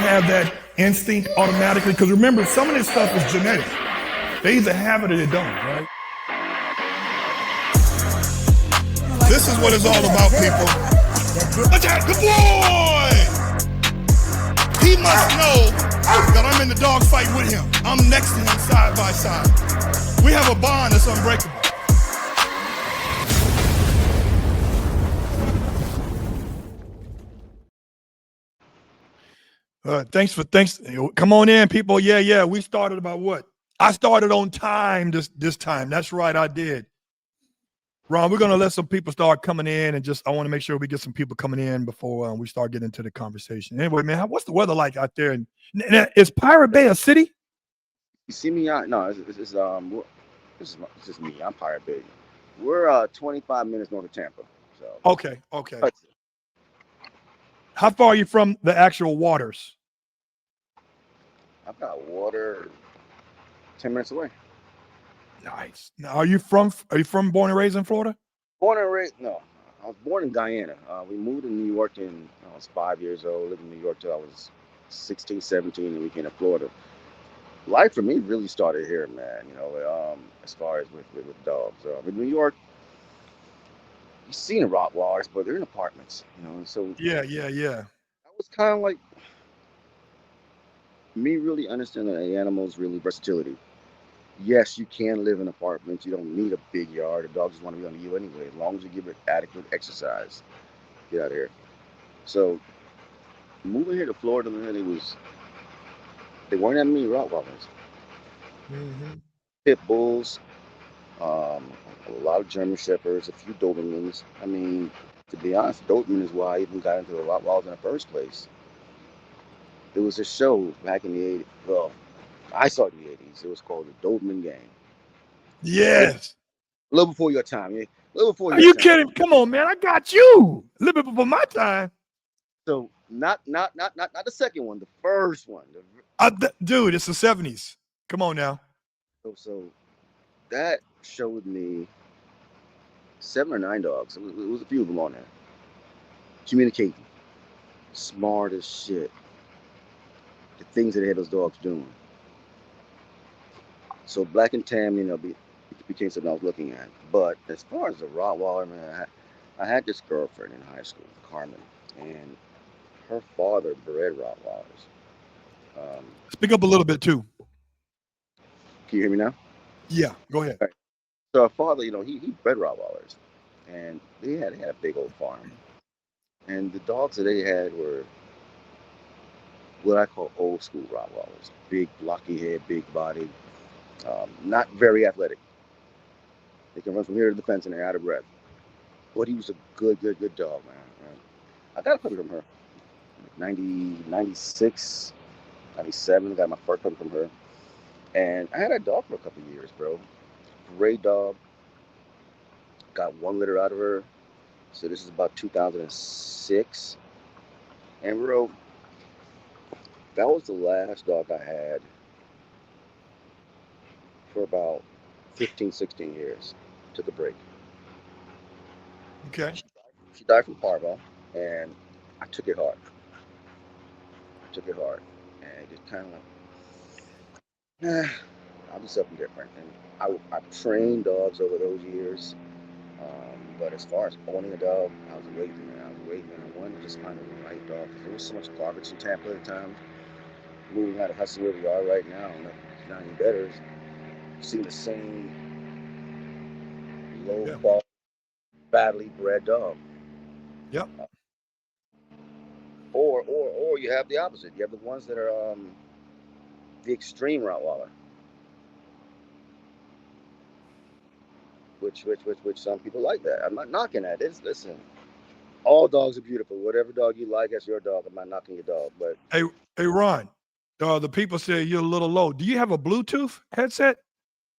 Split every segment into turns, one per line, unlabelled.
have that instinct automatically? Because remember, some of this stuff is genetic. They either have it or they don't, right? This is what it's all about, people. Attack the boy! He must know that I'm in the dog fight with him. I'm next to him side by side. We have a bond that's unbreakable. Thanks. Come on in, people. Yeah. We started about what? I started on time this time. That's right, I did. Ron, we're going to let some people start coming in, and I want to make sure we get some people coming in before we start getting into the conversation. Anyway, man, what's the weather like out there? Is Pirate Bay a city?
You see me out? No, it's just me. I'm Pirate Bay. We're 25 minutes north of Tampa. So
okay. How far are you from the actual waters?
I've got water 10 minutes away.
Nice. Now, are you from born and raised in Florida?
Born and raised? No, I was born in Guyana. We moved to New York I was 5 years old. Lived in New York till I was 16, 17, and we came to Florida. Life for me really started here, man. As far as with dogs. In New York, you've seen Rottweilers, but they're in apartments. So
yeah.
That was kind of like me really understanding an animal's really versatility. Yes, you can live in apartments. You don't need a big yard. The dogs just want to be on you anyway. As long as you give it adequate exercise, get out of here. So moving here to Florida, man, they weren't that many Rottweilers.
Mm-hmm.
Pit bulls, a lot of German Shepherds, a few Dobermans. I mean, to be honest, Doberman is why I even got into the Rottweilers in the first place. There was a show back in the 80s. Well, I saw it in the 80s. It was called the Doberman Gang.
Yes.
A little before your time, yeah. A little before your
time. Are you
time.
kidding? Come on, man. I got you. A little bit before my time.
So not the second one, the first one.
Dude, it's the 70s. Come on now.
So that showed me 7 or 9 dogs. It was a few of them on there. Communicating. Smart as shit. The things that they had those dogs doing. So Black and Tam, became something I was looking at. But as far as the Rottweiler, man, I had this girlfriend in high school, Carmen, and her father bred Rottweilers.
Speak up a little bit too.
Can you hear me now?
Yeah, go ahead.
Right. So her father, he bred Rottweilers, and they had a big old farm, and the dogs that they had were what I call old school Rottweilers. Big, blocky head, big body, not very athletic. They can run from here to the fence and they're out of breath. But he was a good dog, man. I got a puppy from her. 96, 97, got my first puppy from her. And I had a dog for a couple of years, bro. Great dog. Got 1 litter out of her. So this is about 2006. And bro, that was the last dog I had for about 15, 16 years. Took a break.
Okay.
She died from parvo, and I took it hard. And just kind of, I'll do something different. And I've trained dogs over those years. But as far as owning a dog, I was waiting. I wanted to just find the right dog. There was so much garbage in Tampa at the time. Moving out of Hudson where we are right now, and it's not any better. Seeing the same low quality, badly bred dog.
Yep.
Or you have the opposite. You have the ones that are the extreme Rottweiler, which some people like that. I'm not knocking that. Listen, all dogs are beautiful. Whatever dog you like, that's your dog. I'm not knocking your dog. But
hey, Ron, the people say you're a little low. Do you have a Bluetooth headset?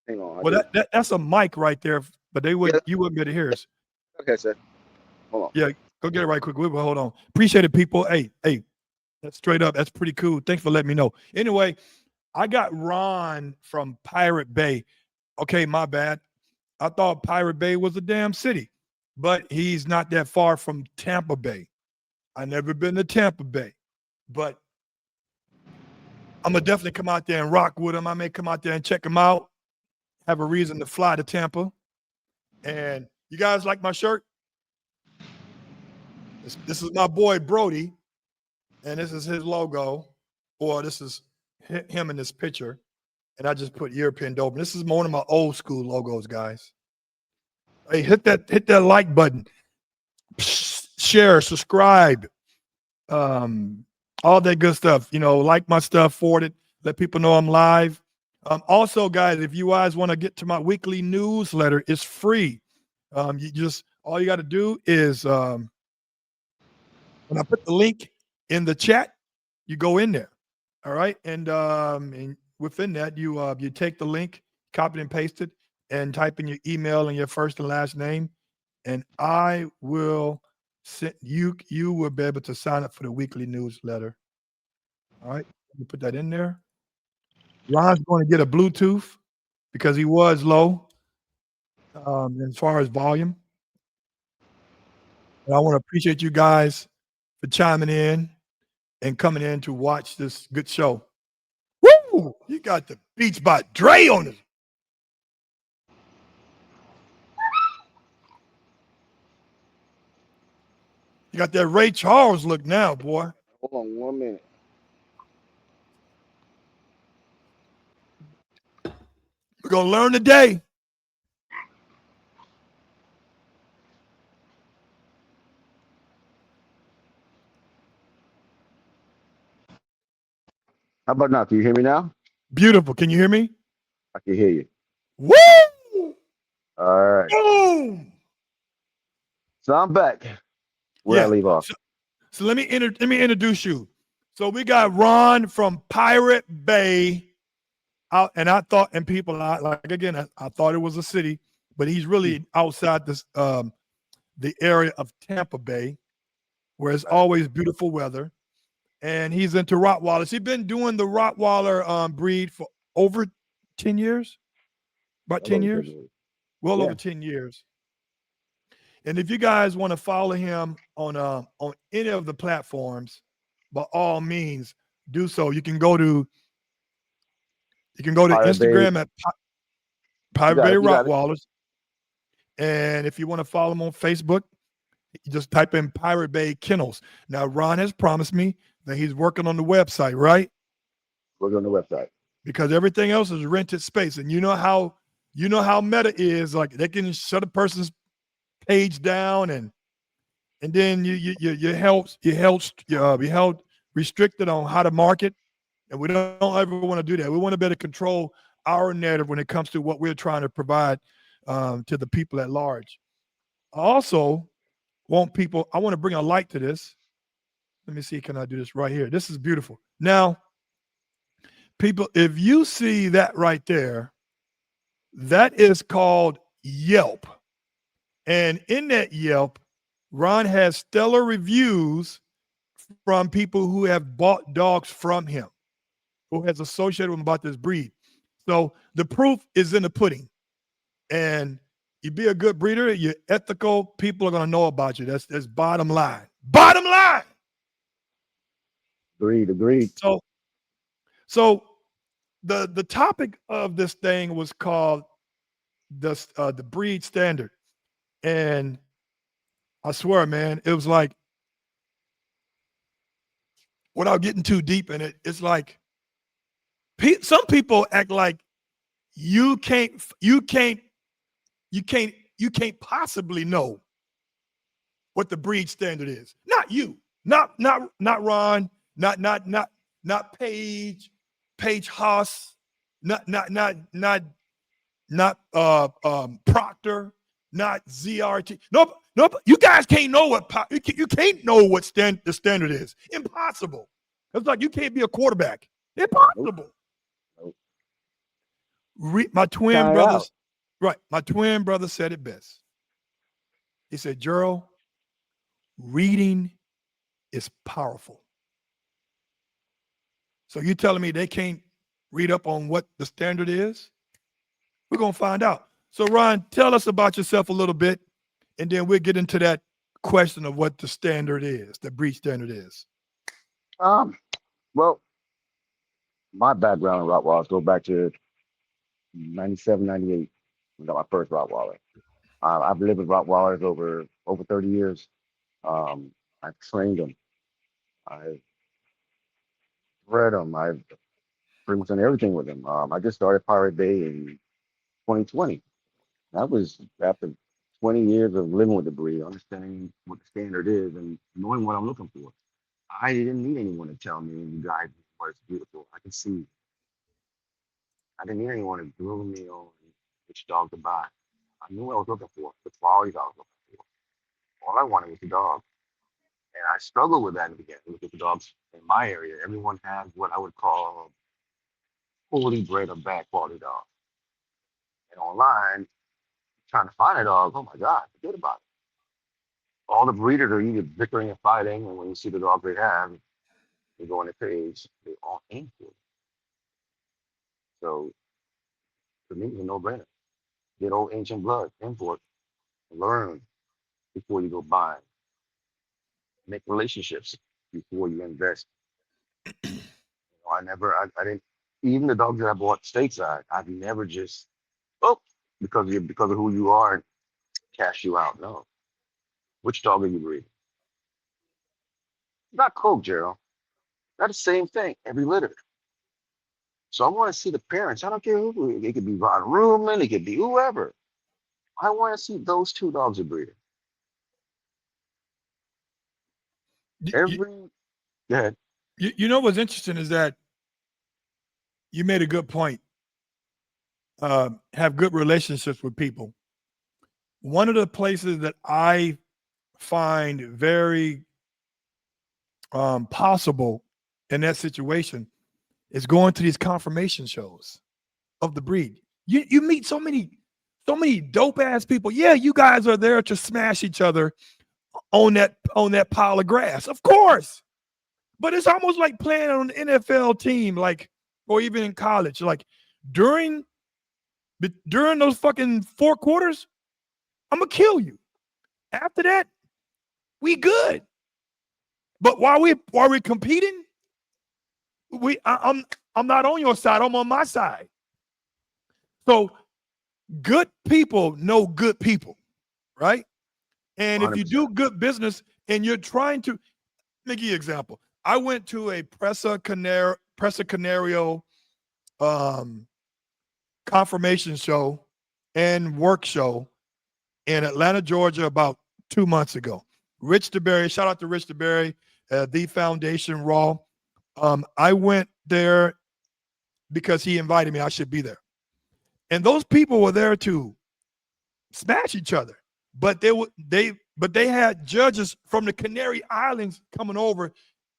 Hang on.
Well, that's a mic right there, but you wouldn't be able to hear us.
Okay, sir. Hold on.
Yeah, go get it right quick. Hold on. Appreciate it, people. Hey, that's straight up. That's pretty cool. Thanks for letting me know. Anyway, I got Ron from Pirate Bay. Okay, my bad. I thought Pirate Bay was a damn city, but he's not that far from Tampa Bay. I never been to Tampa Bay, but I'm gonna definitely come out there and rock with them. I may come out there and check them out. Have a reason to fly to Tampa. And you guys like my shirt? This is my boy Brody, and this is his logo, or this is him in this picture. And I just put European Dope. This is one of my old school logos, guys. Hey, hit that like button, share, subscribe, all that good stuff. You know, like my stuff, forward it, let people know I'm live. Also, guys, if you guys want to get to my weekly newsletter, it's free. You just all you got to do is when I put the link in the chat, you go in there. All right, and within that, you take the link, copy and paste it, and type in your email and your first and last name, and I will send you. You will be able to sign up for the weekly newsletter. All right, let me put that in there. Ron's going to get a Bluetooth because he was low as far as volume. And I want to appreciate you guys for chiming in and coming in to watch this good show. Woo! You got the Beats by Dre on it. You got that Ray Charles look now, boy.
Hold on 1 minute.
We're going to learn today.
How about now? Can you hear me now?
Beautiful. Can you hear me?
I can hear you.
Woo!
All right.
Boom!
So I'm back. Where I leave off.
So let me introduce you. So we got Ron from Pirate Bay out, and I thought, and people like again, I thought it was a city, but he's really outside this the area of Tampa Bay, where it's always beautiful weather. And he's into Rottweilers. He's been doing the Rottweiler breed for over 10 years, about 10 years, well over 10 years. And if you guys want to follow him on any of the platforms, by all means, do so. You can go to Instagram at Pirate Bay Rottweilers. And if you want to follow him on Facebook, you just type in Pirate Bay Kennels. Now, Ron has promised me that he's working on the website, right?
Working on the website.
Because everything else is rented space. And you know how Meta is, like they can shut a person's page down and then you're held restricted on how to market. And we don't ever want to do that. We want to better control our narrative when it comes to what we're trying to provide to the people at large. I also want I want to bring a light to this. Let me see, can I do this right here? This is beautiful. Now, people, if you see that right there, that is called Yelp. And in that Yelp, Ron has stellar reviews from people who have bought dogs from him, who has associated with him about this breed. So the proof is in the pudding. And you be a good breeder, you're ethical, people are going to know about you. That's bottom line. Bottom line.
Agreed.
So the topic of this thing was called the breed standard. And I swear, man, it was like, without getting too deep in it, it's like some people act like you can't possibly know what the breed standard is. Not you, not Ron, not Paige Haas, not Proctor, not ZRT. No, you guys can't know you can't know what the standard is. Impossible. It's like you can't be a quarterback. Impossible.
Nope.
My twin brothers, right? My twin brother said it best. He said, "Gerald, reading is powerful." So you telling me they can't read up on what the standard is? We're gonna find out. So Ron, tell us about yourself a little bit, and then we'll get into that question of what the standard is, the breed standard is.
Well, My background in Rottweilers go back to 97, 98. I got my first Rottweiler. I've lived with Rottweilers over 30 years. I've trained them. I've bred them. I've pretty much done everything with them. I just started Pirate Bay in 2020. That was after 20 years of living with the breed, understanding what the standard is and knowing what I'm looking for. I didn't need anyone to tell me, you guys, what is beautiful. I can see. I didn't need anyone to groom me on which dog to buy. I knew what I was looking for, the qualities I was looking for. All I wanted was the dog. And I struggled with that in the beginning with the dogs in my area. Everyone has what I would call fully bred or bad quality dog. And online, trying to find a dog, oh my God, forget about it. All the breeders are either bickering and fighting, and when you see the dog they have, you go on the page, they all aim for it. So for me, it's a no-brainer. Get old ancient blood, import, learn before you go buy, make relationships before you invest. I didn't, even the dogs that I bought stateside, I've never just, oh, because of who you are, cash you out. No. Which dog are you breeding? Not Coke, Gerald. Not the same thing every litter. So I want to see the parents. I don't care who. It could be Ron Ruman. It could be whoever. I want to see those two dogs are breeding.
You, you,
Every yeah,
you know what's interesting is that you made a good point. Have good relationships with people. One of the places that I find very possible in that situation is going to these confirmation shows of the breed. You meet so many dope ass people. Yeah, you guys are there to smash each other on that pile of grass, of course. But it's almost like playing on an NFL team, like or even in college. Like during during those fucking 4 quarters, I'm gonna kill you. After that, we good. But while we're competing, I'm not on your side. I'm on my side. So good people know good people, right? And if you do
100%.
good business and you're trying to, let me give you an example. I went to a Pressa Canario um, confirmation show and work show in Atlanta, Georgia, about 2 months ago. Rich DeBerry, shout out to Rich DeBerry, the Foundation Raw. I went there because he invited me. I should be there. And those people were there to smash each other. But they had judges from the Canary Islands coming over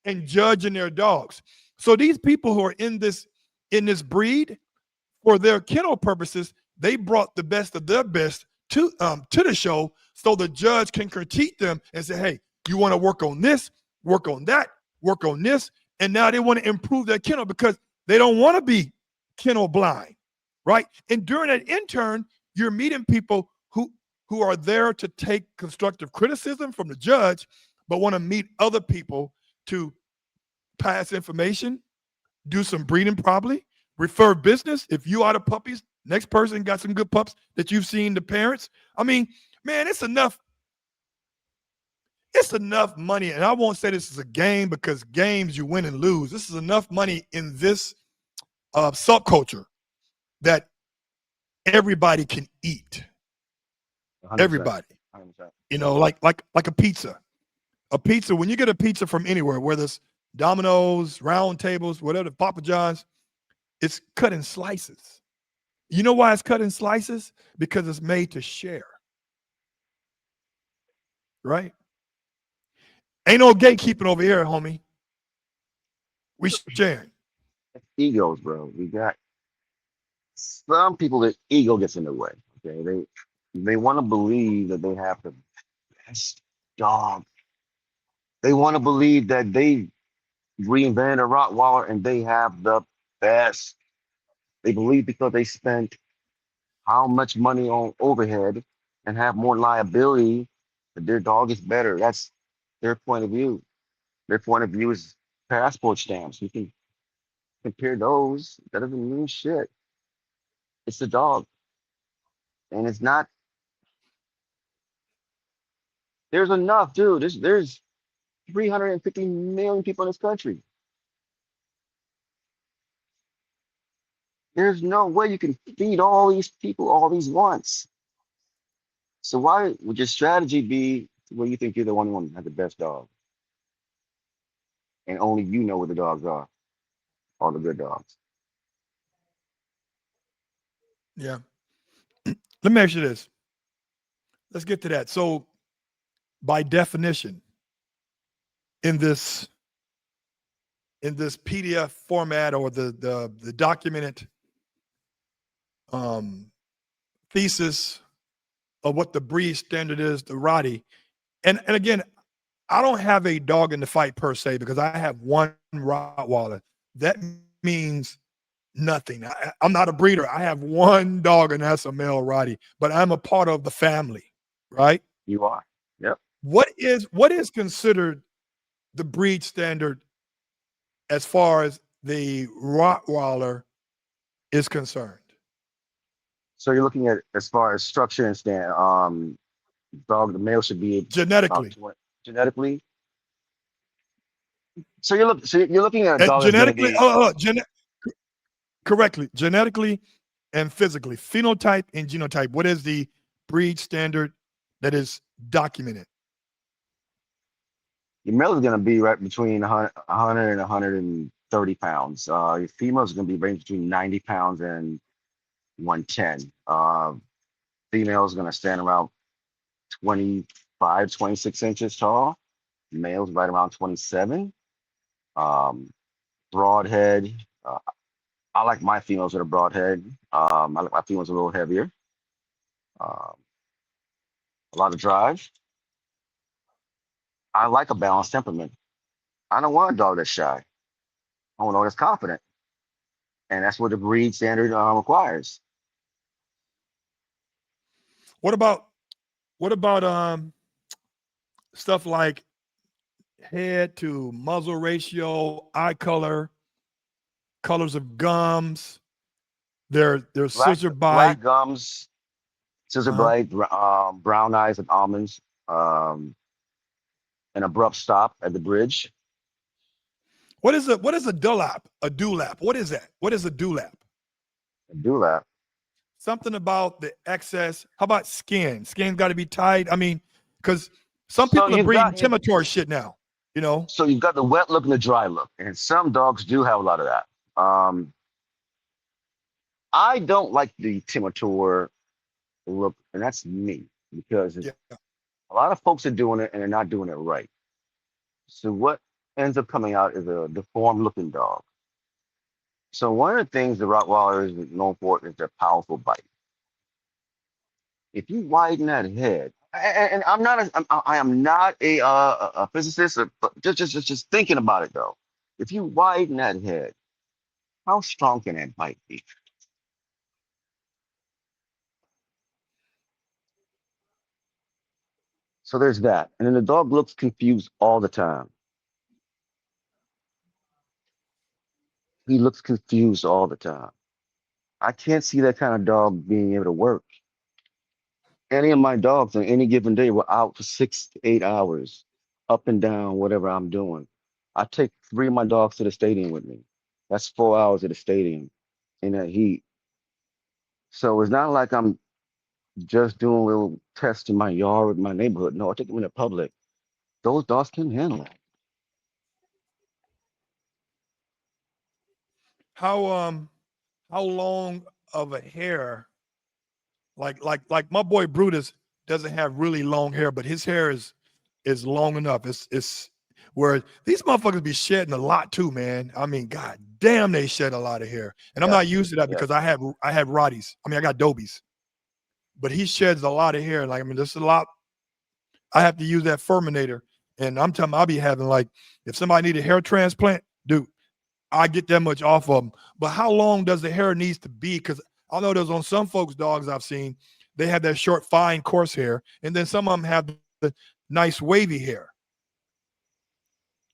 and judging their dogs. So these people who are in this breed, for their kennel purposes, they brought the best of their best to the show so the judge can critique them and say, hey, you want to work on this, work on that, work on this. And now they want to improve their kennel because they don't want to be kennel blind, right? And during that intern, you're meeting people who are there to take constructive criticism from the judge, but want to meet other people to pass information, do some breeding probably, refer business. If you are the puppies, next person got some good pups that you've seen the parents. I mean, man, it's enough. It's enough money. And I won't say this is a game because games you win and lose. This is enough money in this subculture that everybody can eat.
100%.
Everybody.
100%.
Like a pizza. A pizza, when you get a pizza from anywhere, whether it's Domino's, Round Tables, whatever, Papa John's, it's cut in slices. You know why it's cut in slices? Because it's made to share, right? Ain't no gatekeeping over here, homie. We sharing.
Egos, bro. We got some people that ego gets in the way. Okay, they want to believe that they have the best dog. They want to believe that they reinvented a Rottweiler and they have the best. They believe because they spent how much money on overhead and have more liability that their dog is better. That's their point of view. Their point of view is passport stamps. You can compare those. That doesn't mean shit. It's a dog, and it's not. There's enough, dude. There's 350 million people in this country. There's no way you can feed all these people all these wants. So why would your strategy be where you think you're the only one that has the best dog, and only you know where the dogs are, all the good dogs?
Yeah. Let me ask you this. Let's get to that. So, by definition, in this PDF format or the documented um, thesis of what the breed standard is, the Rottie, and again, I don't have a dog in the fight per se because I have one Rottweiler. That means nothing. I'm not a breeder. I have one dog, and that's a male Rottie, but I'm a part of the family, right?
You are. Yep.
What is considered the breed standard as far as the Rottweiler is concerned?
So you're looking at as far as structure and stand. Dog, the male should be about
Genetically.
20 genetically. So you're looking at a dog that's going to
Genetically,
be.
correctly, genetically and physically, phenotype and genotype. What is the breed standard that is documented?
Your male is going to be right between 100 and 130 pounds. Your female is going to be ranging between 90 pounds and 110. Female is going to stand around 25, 26 inches tall. Males right around 27. Broad head. I like my females with a broad head. I like my females a little heavier. Um, a lot of drive. I like a balanced temperament. I don't want a dog that's shy. I want a dog that's confident, and that's what the breed standard requires.
What about stuff like head to muzzle ratio, eye color, colors of gums, their scissor bite?
Black gums, scissor
Uh-huh.
blade, brown eyes and almonds, um, an abrupt stop at the bridge.
What is a dewlap? A dewlap. What is that? What is a dewlap?
Do that.
Something about the excess. How about skin? Skin's got to be tight. I mean, because some
So
people are
you've
breeding
got you.
Timitor shit now. You know,
So you've got the wet look and the dry look, and some dogs do have a lot of that. I don't like the Timitor look, and that's me because
yeah.
a lot of folks are doing it and they're not doing it right. So what ends up coming out is a deformed looking dog. So one of the things the Rottweiler is known for is their powerful bite. If you widen that head, and I am not a physicist, but just thinking about it though. If you widen that head, how strong can that bite be? So there's that, and then the dog looks confused all the time. He looks confused all the time. I can't see that kind of dog being able to work. Any of my dogs on any given day were out for 6 to 8 hours, up and down, whatever I'm doing. I take three of my dogs to the stadium with me. That's 4 hours at the stadium in that heat. So it's not like I'm just doing little tests in my yard, my neighborhood. No, I take them in the public. Those dogs can handle that.
How how long of a hair? Like my boy Brutus doesn't have really long hair, but his hair is long enough. It's where these motherfuckers be shedding a lot too, man. I mean, god damn, they shed a lot of hair, and I'm
Yep.
not used to that
Yep.
because I have Rotties. I mean, I got Dobies, but he sheds a lot of hair. Like I mean, there's a lot. I have to use that Furminator, and I'm telling you, I'll be having like if somebody need a hair transplant, dude, I get that much off of them. But how long does the hair needs to be? Because I know there's on some folks' dogs I've seen, they have that short, fine, coarse hair, and then some of them have the nice wavy hair.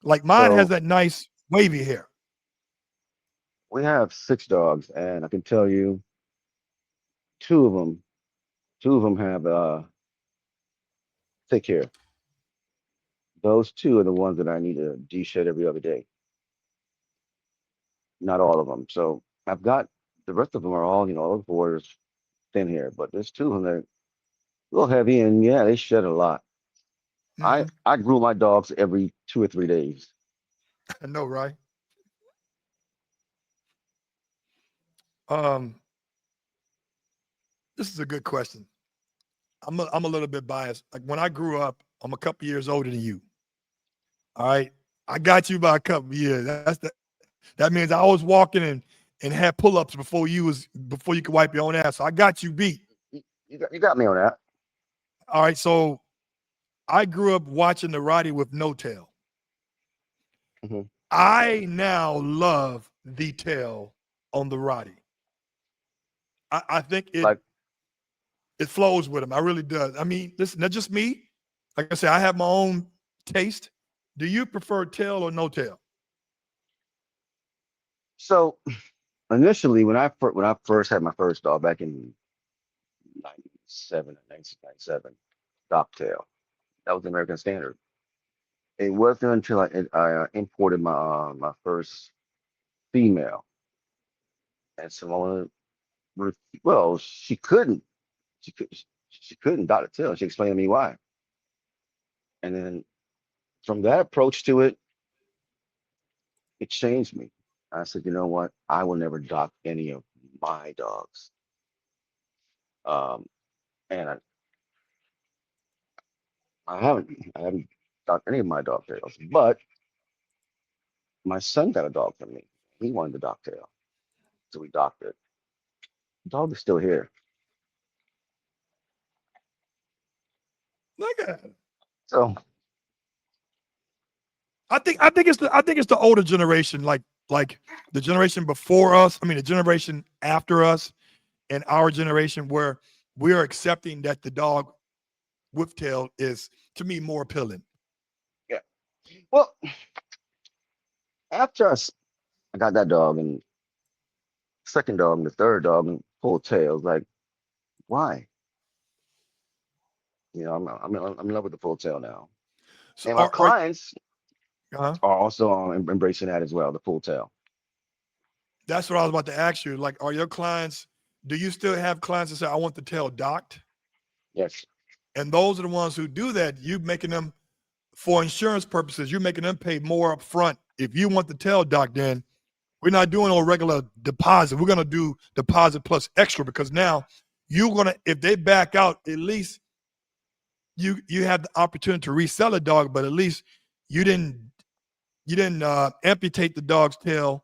Like mine has
So
that nice wavy hair.
We have 6 dogs, and I can tell you two of them, two of them have thick hair. Those two are the ones that I need to de-shed every other day. Not all of them. So I've got the rest of them are all, all the borders thin hair, but there's two of them that are a little heavy, and yeah, they shed a lot. I
Hmm.
I groom my dogs every 2 or 3 days.
I know, right? Um, this is a good question. I'm a little bit biased. Like when I grew up, I'm a couple years older than you. All right. I got you by a couple years. That means I was walking and had pull-ups before you could wipe your own ass. So I got you beat.
You got me on that.
All right. So I grew up watching the Roddy with no tail.
Hmm.
I now love the tail on the Roddy. I think
Like,
it flows with him. I really does. I mean, listen, that's just me. Like I said, I have my own taste. Do you prefer tail or no tail?
so initially, when I first had my first dog back in '97 or 1997, Docktail. That was the American standard. It wasn't until I imported my first female, and Simona, well, she couldn't dot a tail. She explained to me why, and then from that approach to it, it changed me. I said, you know what? I will never dock any of my dogs. Um, and I haven't docked any of my dog tails, but my son got a dog from me. He wanted the dog tail, so we docked it. The dog is still here.
Look at it.
So
I think it's the older generation, like the generation before us. I mean, the generation after us and our generation, where we are accepting that the dog with tail is to me more appealing.
yeah. Well, after I got that dog and second dog and the third dog and full tails, like why? I'm in love with the full tail now,
So
and my clients
uh
are also embracing that as well, the full tail.
that's what I was about to ask you. Like, are your clients? Do you still have clients that say I want the tail docked?
Yes,
And those are the ones who do that. You making them for insurance purposes. You're making them pay more up front. If you want the tail docked in, we're not doing a regular deposit. We're gonna do deposit plus extra because now you're gonna if they back out, at least you have the opportunity to resell a dog, but at least you didn't you didn't amputate the dog's tail,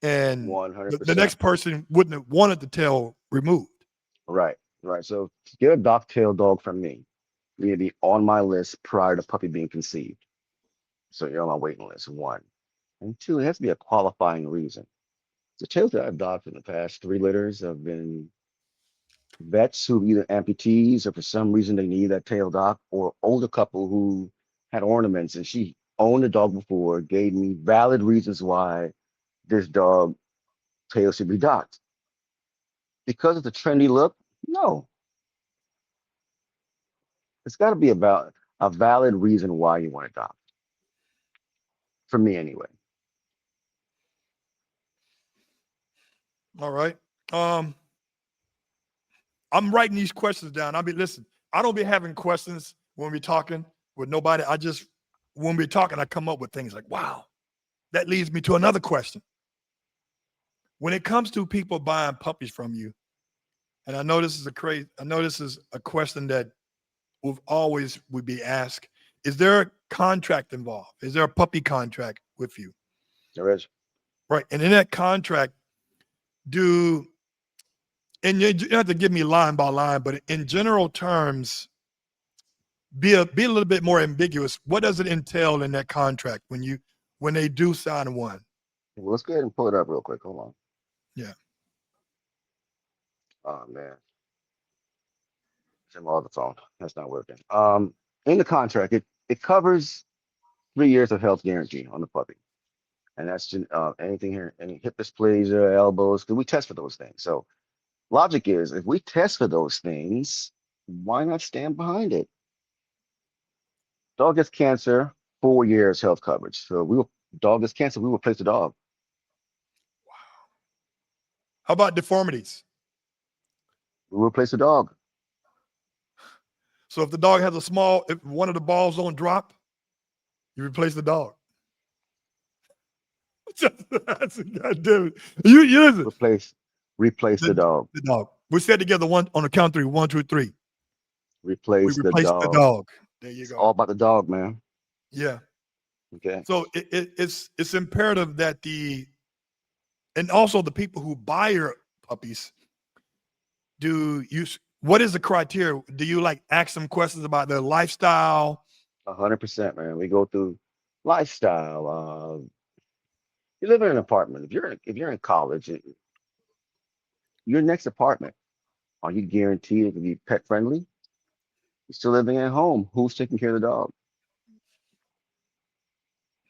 and
one hundred
the
percent.
next person wouldn't have wanted the tail removed.
Right, right. So to get a dock tail dog from me, you need to be on my list prior to puppy being conceived. So you're on my waiting list. One, and two, it has to be a qualifying reason. The tails that I've docked in the past 3 litters have been vets who either amputees or for some reason they need that tail dock, or older couple who had ornaments and she owned a dog before, gave me valid reasons why this dog tail should be docked. Because of the trendy look? No. It's got to be about a valid reason why you want to dock. For me, anyway.
All right. Um, I'm writing these questions down. I mean, listen, I don't be having questions when we're talking with nobody. I just when we're talking, I come up with things like, wow, that leads me to another question. When it comes to people buying puppies from you, and I know this is a question that will always would be asked. Is there a contract involved? Is there a puppy contract with you?
There is.
Right. And in that contract, do and you don't have to give me line by line, but in general terms, be a little bit more ambiguous. What does it entail in that contract when they do sign one?
Well, let's go ahead and pull it up real quick. Hold on.
Yeah.
Oh man, it's in my other phone. That's not working. In the contract, it covers 3 years of health guarantee on the puppy. and that's anything here, any hip dysplasia, elbows, because we test for those things. So logic is, if we test for those things, why not stand behind it? Dog gets cancer, 4 years health coverage. So dog gets cancer, we replace the dog.
How about deformities?
We replace the dog.
So if the dog has if one of the balls don't drop, you replace the dog. God damn it. You listen.
Replace the dog.
The dog. We said together on the count 3. 1, 2, 3. We
Replace the
replace the
dog.
dog. There you
It's
go.
all about the dog, man.
Yeah.
Okay.
So it's imperative that and also the people who buy your puppies, what is the criteria? Do you like ask them questions about their lifestyle?
100%, man. We go through lifestyle. You live in an apartment. If you're in college, your next apartment, are you guaranteed it to be pet friendly? You're still living at home. Who's taking care of the dog?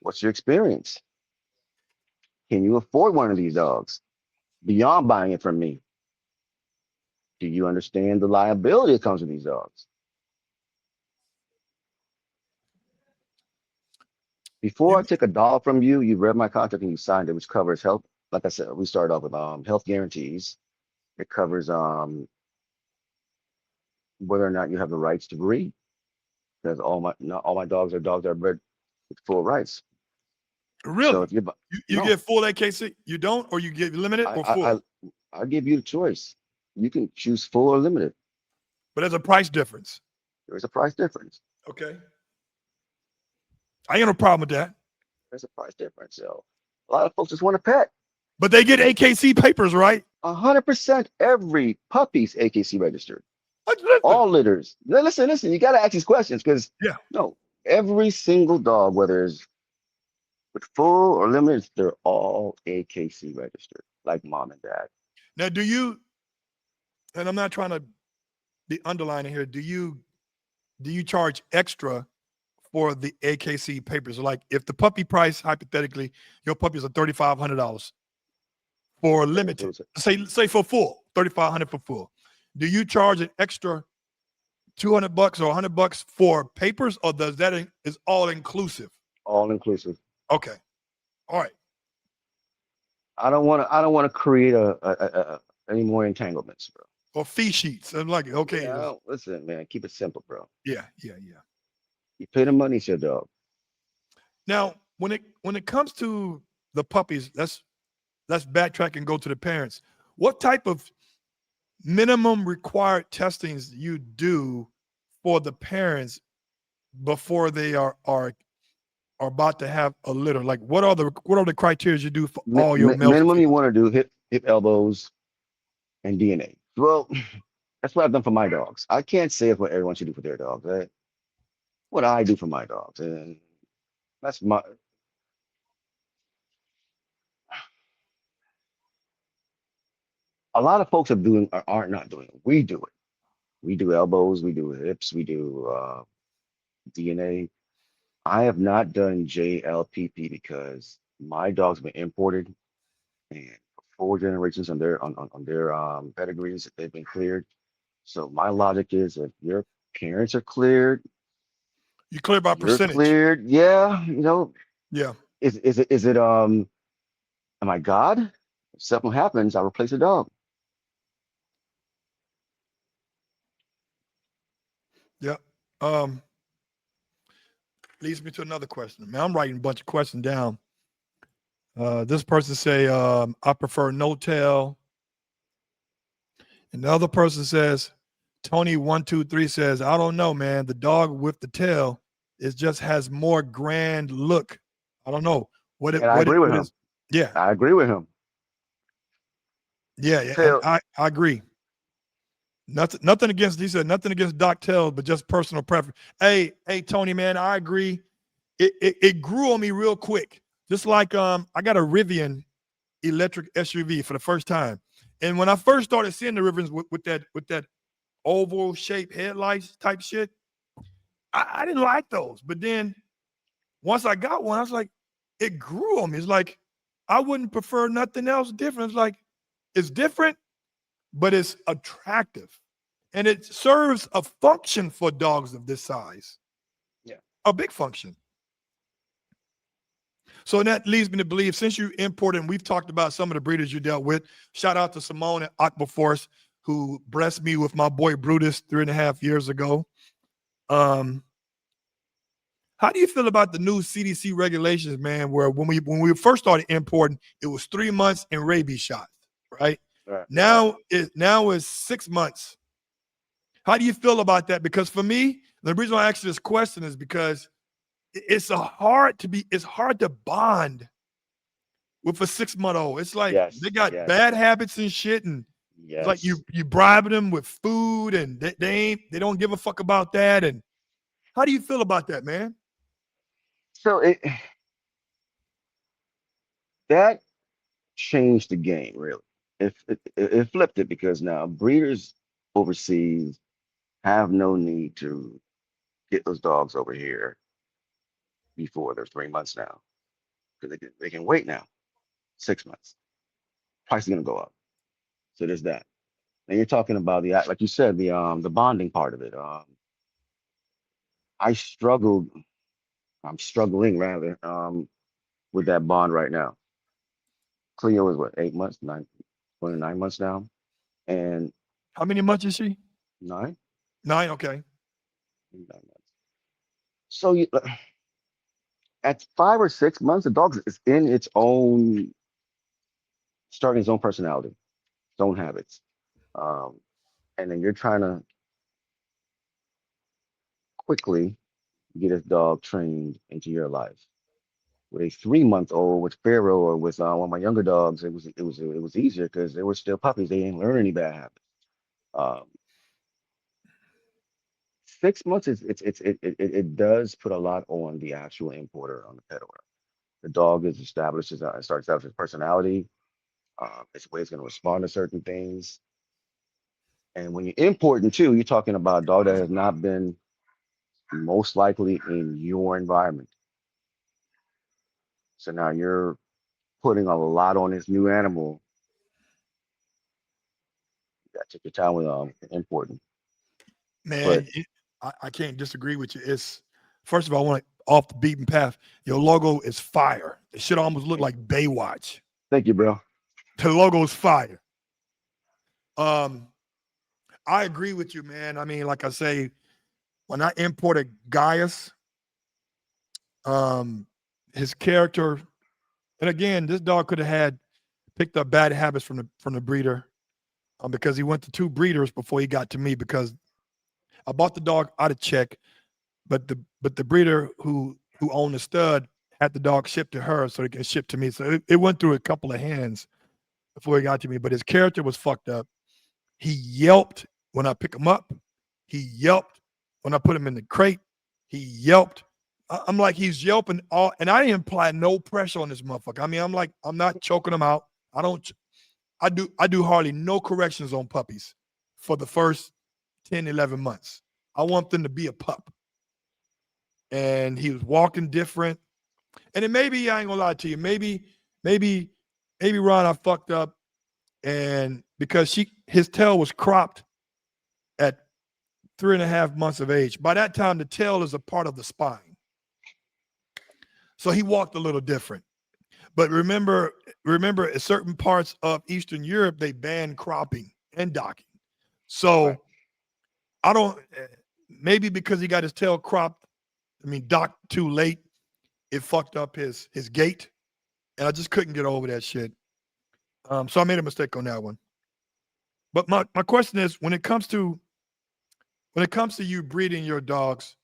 What's your experience? Can you afford one of these dogs beyond buying it from me? Do you understand the liability that comes with these dogs? Before I take a dog from you, you read my contract and you signed it, which covers health. Like I said, we started off with health guarantees. It covers whether or not you have the rights to breed, because not all my dogs are bred with full rights.
Really?
So if
you
no,
get full AKC, you don't, or you get limited or full?
I give you the choice. You can choose full or limited.
But there's a price difference.
There's a price difference.
Okay. I ain't got no problem with that.
There's a price difference. So a lot of folks just want a pet.
But they get AKC papers, right?
100%. Every puppy's AKC registered.
Listen.
All litters. Listen. You got to ask these questions because every single dog, whether it's with full or limited, they're all AKC registered, like mom and dad.
Now, and I'm not trying to be underlining here, do you charge extra for the AKC papers? Like if the puppy price, hypothetically, your puppies are $3,500 for limited, say for full, $3,500 for full. Do you charge an extra $200 or $100 for papers, or is all inclusive?
All inclusive.
Okay. All right.
I don't want to create any more entanglements, bro.
Or fee sheets. I'm like, okay.
Yeah, listen, man, keep it simple, bro.
Yeah.
You pay the money, it's your dog.
Now, when it comes to the puppies, let's backtrack and go to the parents. What type of minimum required testings you do for the parents before they are about to have a litter? Like what are the criteria you do for all your
minimum you want to do hip elbows and DNA. Well, that's what I've done for my dogs. I can't say what everyone should do for their dogs, right? What I do for my dogs, and that's a lot of folks aren't not doing it. We do it. We do elbows, we do hips, we do DNA. I have not done JLPP because my dog's been imported, and 4 generations on their pedigrees, they've been cleared. So my logic is, if your parents are cleared,
you clear by percentage.
Cleared, yeah.
Yeah.
Is it am I God? If something happens, I'll replace a dog.
Yeah. Leads me to another question. Man, I'm writing a bunch of questions down. This person say, I prefer no tail. And the other person says, Tony123 says, I don't know, man. The dog with the tail just has more grand look. I don't know.
I agree with him.
Yeah.
I agree with him.
Yeah. I agree. Nothing against, he said, nothing against Doc Tail, but just personal preference. Hey, Tony, man, I agree. It grew on me real quick. Just like I got a Rivian electric SUV for the first time. And when I first started seeing the Rivians with that oval shaped headlights type shit, I didn't like those. But then once I got one, I was like, it grew on me. It's like I wouldn't prefer nothing else different. It's like it's different, but it's attractive. And it serves a function for dogs of this size,
Yeah.
a big function. So that leads me to believe, since you imported, and we've talked about some of the breeders you dealt with. Shout out to Simone at Aquaforce, who blessed me with my boy Brutus 3.5 years ago. Um, how do you feel about the new CDC regulations, man? Where when we first started importing, it was 3 months and rabies shots, right?
Right. Right.
Now it's 6 months. How do you feel about that? Because for me, the reason why I asked you this question is because it's hard to bond with a 6 month old. It's like they
Yes.
got
Yes.
bad habits and shit, and it's like
Yes.
you bribing them with food, and they don't give a fuck about that. And how do you feel about that, man?
So that changed the game really. It flipped it because now breeders overseas have no need to get those dogs over here before they're 3 months now because they can wait now 6 months. Price is gonna go up. So there's that. And you're talking about like you said, the bonding part of it. I struggled. I'm struggling rather with that bond right now. Cleo is what, 8 months, going to 9 months now, and
How many months is she?
nine,
9. Okay.
9 months. So at 5 or 6 months, the dog is in its own, starting its own personality, its own habits, um, and then you're trying to quickly get a dog trained into your life. With a 3 month old, with Pharaoh, or with one of my younger dogs, it was easier because they were still puppies. They didn't learn any bad habits. Um, 6 months it does put a lot on the actual importer, on the pet owner. The dog is establishes starts out his personality, its way it's going to respond to certain things. And when you're importing too, you're talking about a dog that has not been most likely in your environment. So now you're putting a lot on this new animal. You got to take your time with importing. But
Man, I can't disagree with you. It's first of all, I want to off the beaten path. Your logo is fire. It should almost look like Baywatch.
thank you, bro.
The logo is fire. Um, I agree with you, man. I mean, like I say, when I imported Gaius, um, his character, and again, this dog could have had picked up bad habits from the breeder, because he went to two breeders before he got to me because I bought the dog out of check, but the breeder who owned the stud had the dog shipped to her so he can ship to me. So it went through a couple of hands before he got to me. But his character was fucked up. He yelped when I pick him up. He yelped when I put him in the crate. He yelped. I'm like, he's yelping all, and I didn't apply no pressure on this motherfucker. I mean, I'm like, I'm not choking him out. I don't. I do hardly no corrections on puppies for the first 10, 11 months. I want them to be a pup. And he was walking different. And then maybe I ain't gonna lie to you. Maybe, maybe Ron, I fucked up, and because his tail was cropped at 3.5 months of age. By that time, the tail is a part of the spine, so he walked a little different. But remember, in certain parts of Eastern Europe, they ban cropping and docking.
Right.
So I don't. Maybe because he got his tail cropped, I mean, docked too late, it fucked up his gait, and I just couldn't get over that shit. So I made a mistake on that one. But my question is, when it comes to you breeding your dogs,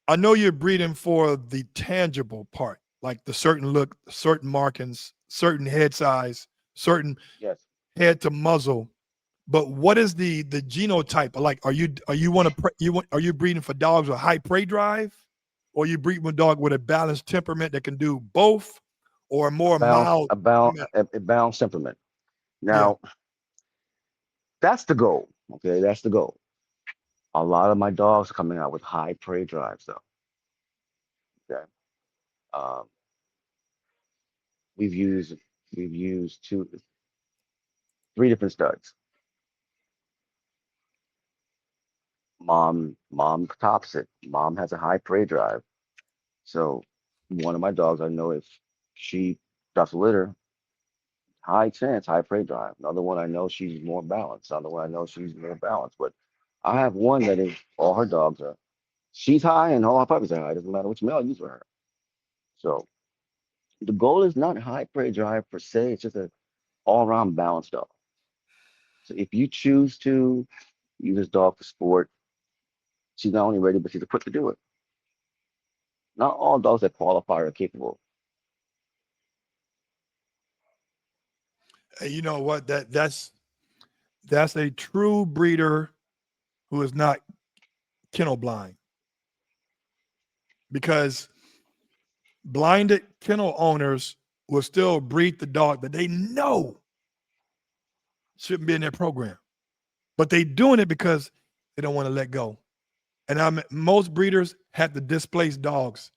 I know you're breeding for the tangible part, like the certain look, certain markings, certain head size, certain
Yes.
head to muzzle. But what is the genotype? Like, are you breeding for dogs with high prey drive, or you breeding a dog with a balanced temperament that can do both, or a more mild temperament?
A balanced temperament.
Yeah.
Now, that's the goal. Okay, that's the goal. A lot of my dogs are coming out with high prey drives, though. Okay. we've used three different studs. Mom tops it. Mom has a high prey drive. So one of my dogs, I know if she drops a litter, high chance, high prey drive. Another one I know she's more balanced. Another one I know she's more balanced. But I have one that is all her dogs are. She's high and all her puppies are high. Doesn't matter which male I use with her. So the goal is not high prey drive per se. It's just a all around balanced dog. So if you choose to use this dog for sport, she's not only ready, but she's equipped to do it. Not all dogs that qualify are capable.
And you know what? That's a true breeder who is not kennel blind, because blinded kennel owners will still breed the dog that they know shouldn't be in their program, but they doing it because they don't want to let go. And most breeders have to displace dogs,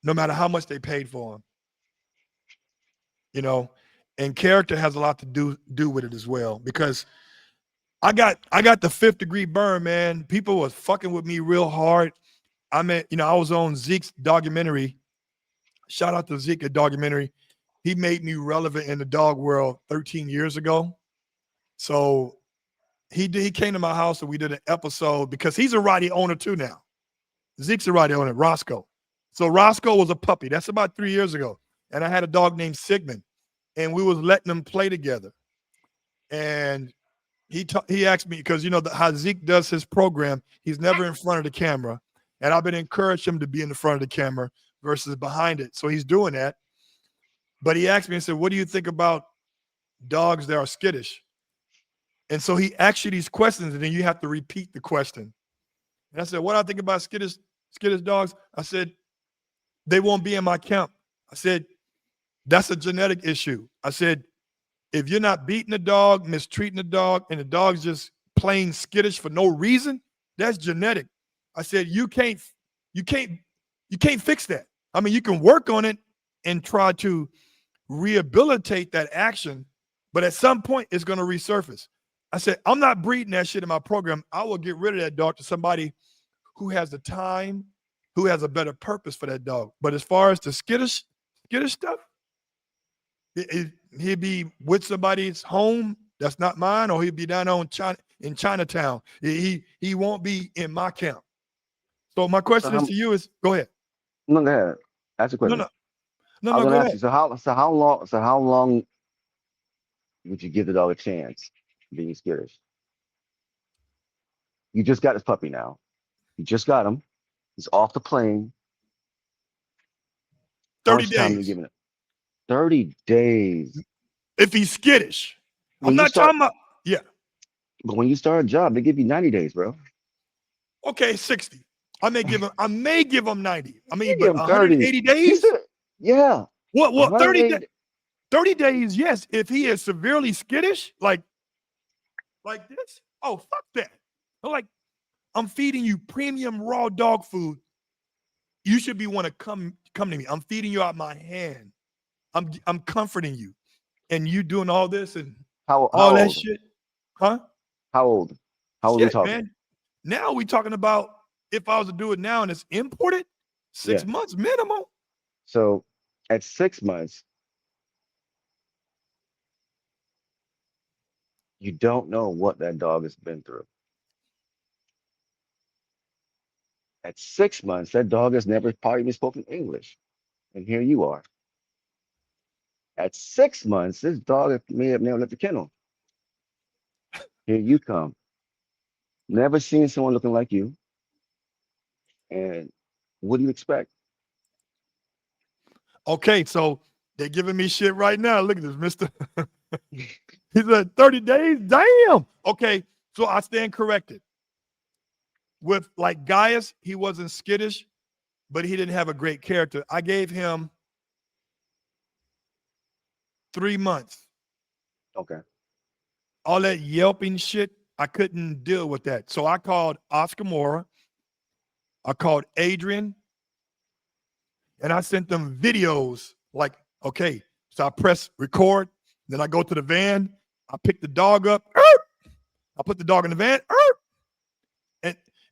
no matter how much they paid for them. You know, and character has a lot to do with it as well. Because I got the fifth degree burn, man. People was fucking with me real hard. I mean, I was on Zeke's documentary. Shout out to Zeke at documentary. He made me relevant in the dog world 13 years ago. So he came to my house and we did an episode, because he's a Rottie owner too now. Zeke's a Rottie owner, Roscoe. So Roscoe was a puppy. That's about 3 years ago. And I had a dog named Sigmund, and we was letting them play together. And he asked me, because how Zeke does his program, he's never in front of the camera. And I've been encouraging him to be in the front of the camera versus behind it. So he's doing that. But he asked me and said, what do you think about dogs that are skittish? And so he asked you these questions, and then you have to repeat the question. And I said, what do I think about skittish dogs? I said, they won't be in my camp. I said, that's a genetic issue. I said, if you're not beating the dog, mistreating the dog, and the dog's just plain skittish for no reason, that's genetic. I said, you can't fix that. I mean, you can work on it and try to rehabilitate that action, but at some point it's going to resurface. I said, I'm not breeding that shit in my program. I will get rid of that dog to somebody who has the time, who has a better purpose for that dog. But as far as the skittish stuff, he'd be with somebody's home that's not mine, or he'd be down on in Chinatown. He won't be in my camp. So my
So
question is
how
to you is, go ahead.
no go ahead. Ask a
No,
question.
no, no,
I was
no,
gonna
go
ask
ahead.
you, so how long would you give the dog a chance being skittish? You just got this puppy now. You just got him. He's off the plane. How
30
much time are you
days.
giving it? 30 days.
If he's skittish. I'm
When you
not
start,
talking about, yeah.
but when you start a job, they give you 90 days, bro.
Okay, 60. I may give him 90. I
You
mean,
give
but
him 30.
180
You
days?
said, yeah,
What
180.
30 days, yes. If he is severely skittish, like this, oh, fuck that. Like, I'm feeding you premium raw dog food. You should be want to come to me. I'm feeding you out my hand. I'm comforting you. And you doing all this and
How
all that
old?
shit. Huh?
How old? How old are we
Shit,
talking?
man. Now we talking about, if I was to do it now and it's imported, 6
Yeah.
months minimum.
So at 6 months, you don't know what that dog has been through. At 6 months, that dog has never probably even spoken English. And here you are. At 6 months, this dog may have never left the kennel. Here you come. Never seen someone looking like you. And what do you expect?
Okay, so they're giving me shit right now. Look at this, mister. He said 30 days? Damn. Okay, so I stand corrected. With like Gaius, he wasn't skittish, but he didn't have a great character. I gave him 3 months.
Okay.
All that yelping shit, I couldn't deal with that. So I called Oscar Mora, I called Adrian, and I sent them videos like, okay, So I press record. Then I go to the van. I pick the dog up. I put the dog in the van.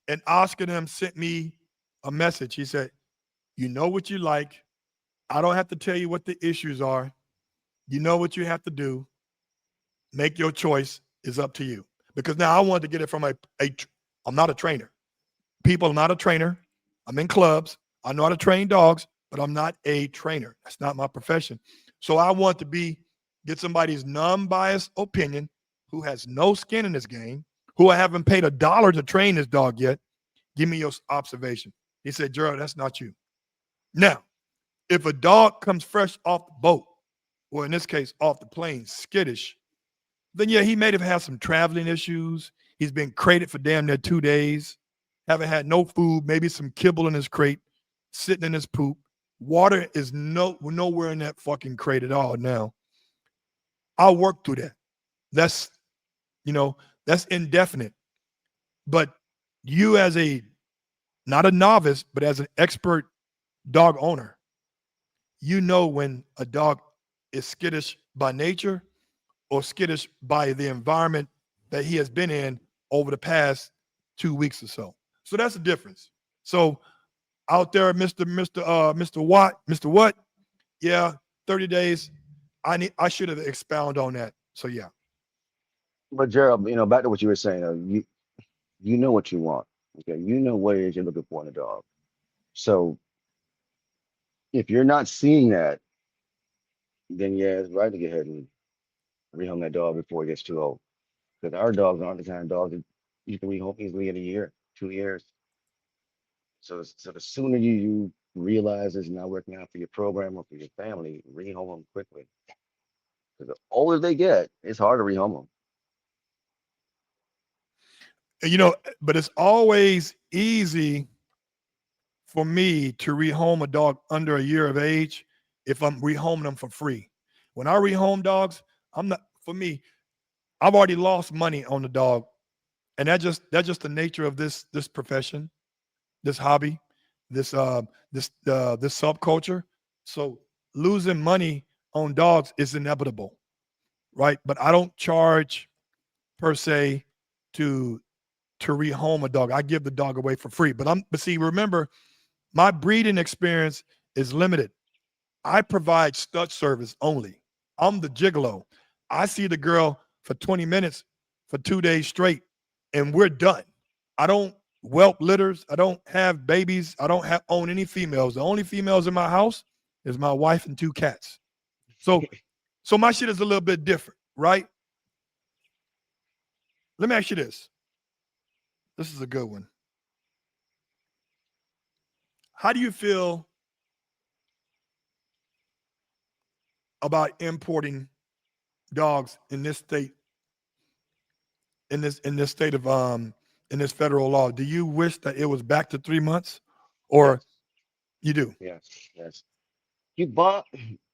And Oscar them sent me a message. He said, you know what you like. I don't have to tell you what the issues are. You know what you have to do. Make your choice. Is up to you. Because now I wanted to get it from I'm not a trainer. People, I'm not a trainer. I'm in clubs. I know how to train dogs, but I'm not a trainer. That's not my profession. So I want to get somebody's non-biased opinion who has no skin in this game, who I haven't paid $1 to train this dog yet. Give me your observation. He said, Gerald, that's not you. Now, if a dog comes fresh off the boat, or in this case, off the plane, skittish, then yeah, he may have had some traveling issues. He's been crated for damn near 2 days, haven't had no food, maybe some kibble in his crate, sitting in his poop. Water is nowhere in that fucking crate at all now. I'll work through that. That's indefinite. But you as not a novice, but as an expert dog owner, you know when a dog is skittish by nature or skittish by the environment that he has been in over the past 2 weeks or so. So that's the difference. So out there, Mr. What? Yeah, 30 days. I should have expound on that. So yeah.
But Gerald, back to what you were saying, you know what you want. Okay, you know what it is you're looking for in a dog. So if you're not seeing that, then yeah, it's right to go ahead and rehome that dog before it gets too old. Because our dogs aren't the kind of dogs that you can rehome easily in a year, 2 years. So the sooner you realize it's not working out for your program or for your family, rehome them quickly. Because the older they get, it's hard to rehome them.
But it's always easy for me to rehome a dog under a year of age if I'm rehoming them for free. When I rehome dogs, for me, I've already lost money on the dog. And that's just the nature of this profession, this hobby, this subculture. So losing money on dogs is inevitable, right? But I don't charge per se to rehome a dog. I give the dog away for free. But see, remember, my breeding experience is limited. I provide stud service only. I'm the gigolo. I see the girl for 20 minutes for 2 days straight, and we're done. I don't whelp litters. I don't have babies. I don't own any females. The only females in my house is my wife and 2 cats. So my shit is a little bit different, right? Let me ask you this. This is a good one. How do you feel about importing dogs in this state, in this state of in this federal law? Do you wish that it was back to 3 months, or
Yes,
you do?
yes. You bond,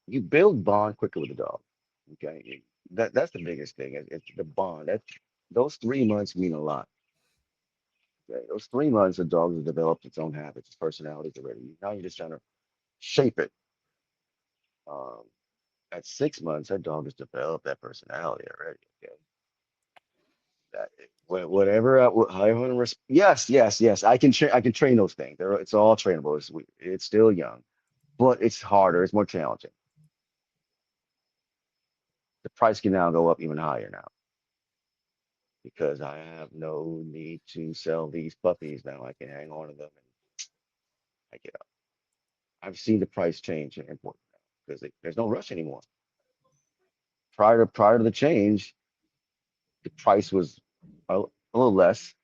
you build bond quicker with the dog. Okay, that's the biggest thing. It's the bond. Those 3 months mean a lot. Okay? Those 3 months, the dog has developed its own habits, its personalities already. Now you're just trying to shape it. Um, at 6 months, that dog has developed that personality already. Okay, whatever, however, yes. I can train those things. It's all trainable. It's still young, but it's harder. It's more challenging. The price can now go up even higher now because I have no need to sell these puppies now. I can hang on to them and I get up. I've seen the price change in import now because there's no rush anymore. Prior to the change, the price was a little less.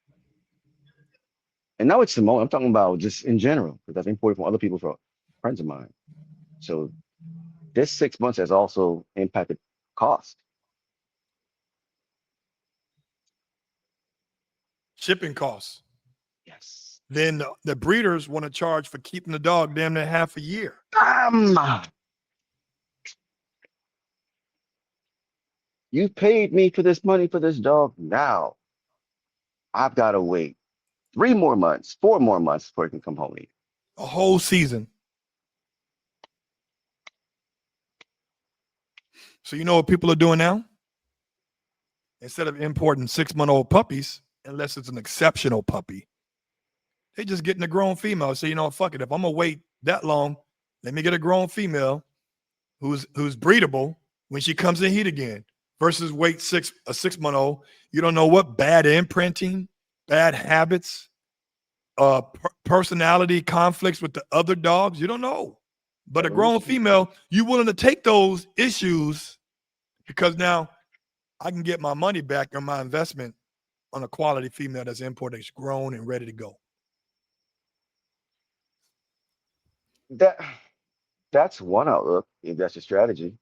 And now it's the moment I'm talking about just in general, because I've imported from other people, from friends of mine. So this 6 months has also impacted cost.
Shipping costs.
Yes.
Then the breeders want to charge for keeping the dog damn near half a year.
You paid me for this money for this dog. Now I've got to wait 3 more months, 4 more months before it can come home to you.
A whole season. So you know what people are doing now? Instead of importing 6-month-old puppies, unless it's an exceptional puppy, they just getting a grown female. So you know, fuck it. If I'm gonna wait that long, let me get a grown female who's breedable when she comes in heat again. Versus wait a 6-month-old. You don't know what bad imprinting, bad habits, personality conflicts with the other dogs. You don't know. But a grown female, you willing to take those issues because now I can get my money back on my investment on a quality female that's imported, that's grown and ready to go.
That's one outlook, if that's your strategy.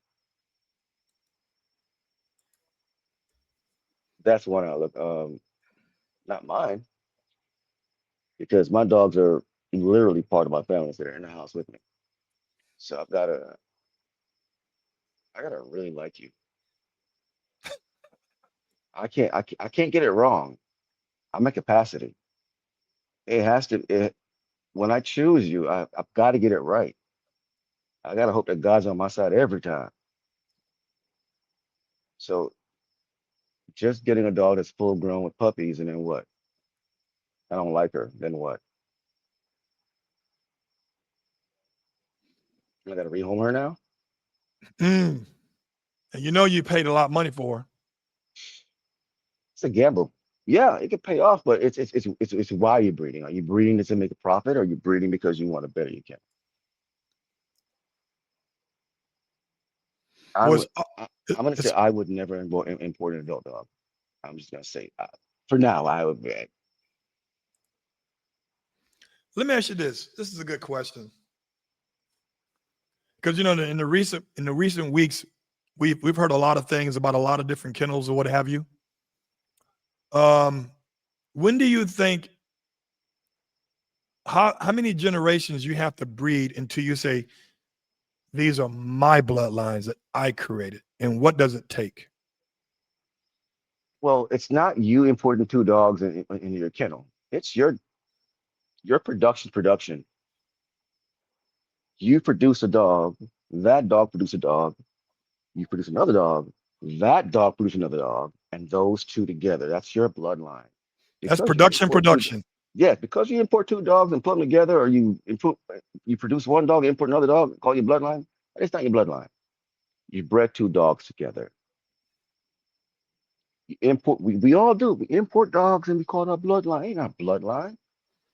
That's one outlook. Not mine, because my dogs are literally part of my family that are in the house with me. So I gotta really like you. I can't get it wrong. I'm at capacity. It has to. When I choose you, I've got to get it right. I gotta hope that God's on my side every time. So just getting a dog that's full grown with puppies, and then what? I don't like her. Then what? I gotta rehome her now.
Mm. And you know you paid a lot of money for her.
It's a gamble. Yeah, it could pay off, but it's why you're breeding. Are you breeding to make a profit, or are you breeding because you want to better your cat? I
Was
would. I'm gonna say
it's,
I would never import an adult dog. I'm just gonna say for now I would.
let me ask you this. This is a good question. Because you know, in the recent weeks, we've heard a lot of things about a lot of different kennels or what have you. Um, when do you think how many generations you have to breed until you say these are my bloodlines that I created, and what does it take?
Well, it's not you importing two dogs in your kennel. It's your production. You produce a dog, that dog produce a dog, you produce another dog, that dog produce another dog, and those two together, that's your bloodline.
That's
Because you
production,
import two,
production.
yeah, because you import two dogs and put them together, or you produce one dog, import another dog, call your bloodline. It's not your bloodline. You bred two dogs together. You import, we all do. We import dogs and we call it our bloodline. Ain't our bloodline.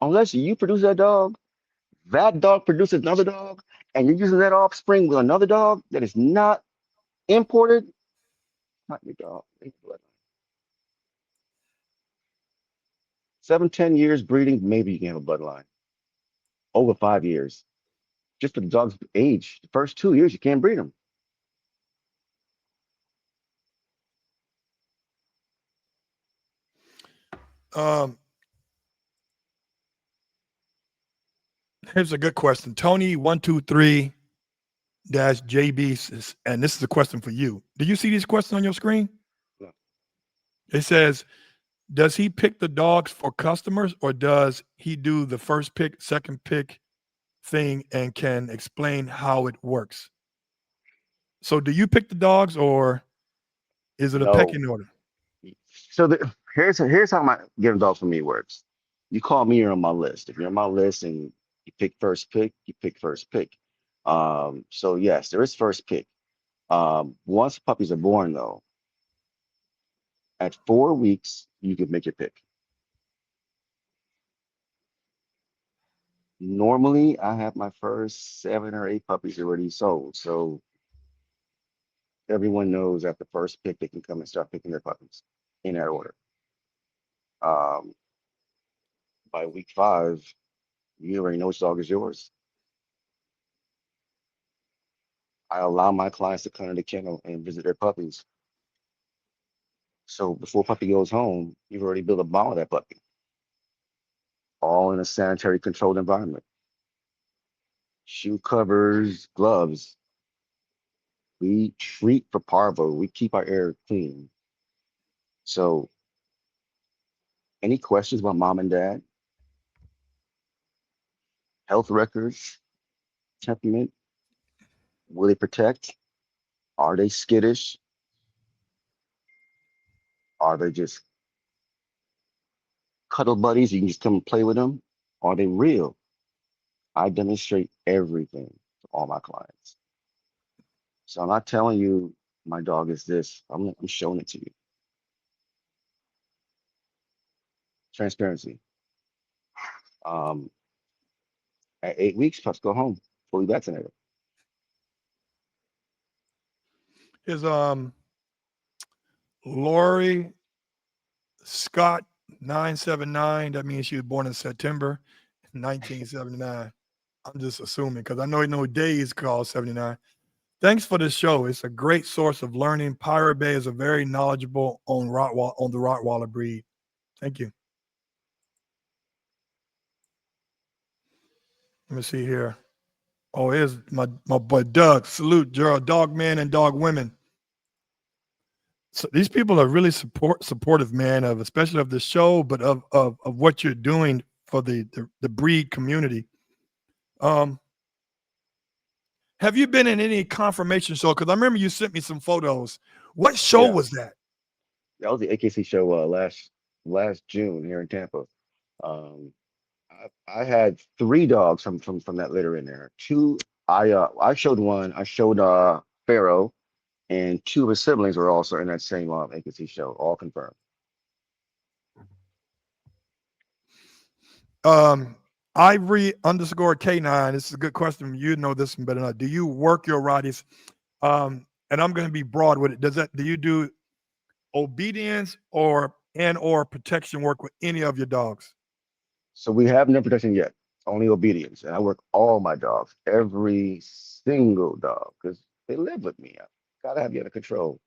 Unless you produce that dog produces another dog, and you're using that offspring with another dog that is not imported, not your dog. Ain't your bloodline. 7, 10 years breeding, maybe you can have a bloodline. Over 5 years, just for the dog's age. The first 2 years, you can't breed them.
Um, here's a good question. Tony123 dash JB says, and this is a question for you. Do you see these questions on your screen?
No.
It says, does he pick the dogs for customers or does he do the first pick, second pick thing and can explain how it works? So do you pick the dogs or is it a
No.
pecking order?
So here's how my getting dogs for me works. You call me, you're on my list. If you're on my list and you pick first pick, you pick first pick. So yes, there is first pick. Once puppies are born, though, at 4 weeks, you can make your pick. Normally, I have my first 7 or 8 puppies already sold. So everyone knows at the first pick, they can come and start picking their puppies in that order. Um, by week 5, you already know which dog is yours. I allow my clients to come to the kennel and visit their puppies. So before puppy goes home, you've already built a bond with that puppy, all in a sanitary controlled environment. Shoe covers, gloves. We treat for parvo. We keep our air clean. So any questions about mom and dad, health records, temperament, will they protect? Are they skittish? Are they just cuddle buddies? You can just come and play with them? Are they real? I demonstrate everything to all my clients. So I'm not telling you my dog is this. I'm showing it to you. Transparency. Um, at 8 weeks, pups go home, fully vaccinated.
Is Lori Scott 979. That means she was born in September 1979. I'm just assuming because I know days called 79. Thanks for the show. It's a great source of learning. Pirate Bay is a very knowledgeable on the Rottweiler breed. Thank you. Let me see here. Oh, here's my boy Doug. Salute, Gerald. Dog men and dog women. So these people are really supportive, man, of especially of the show, but of what you're doing for the breed community. Have you been in any confirmation show? Because I remember you sent me some photos. What show
Yeah,
was that?
that was the AKC show last June here in Tampa. Um, I had three dogs from that litter in there. Two, I showed one. I showed Pharaoh, and two of his siblings were also in that same AKC show, all confirmed.
Ivory underscore K9. This is a good question. You know this one better than I. Do you work your Rotties? And I'm going to be broad with it. Do you do obedience or protection work with any of your dogs?
So we have no protection yet, only obedience. And I work all my dogs, every single dog, because they live with me. I gotta have you under control.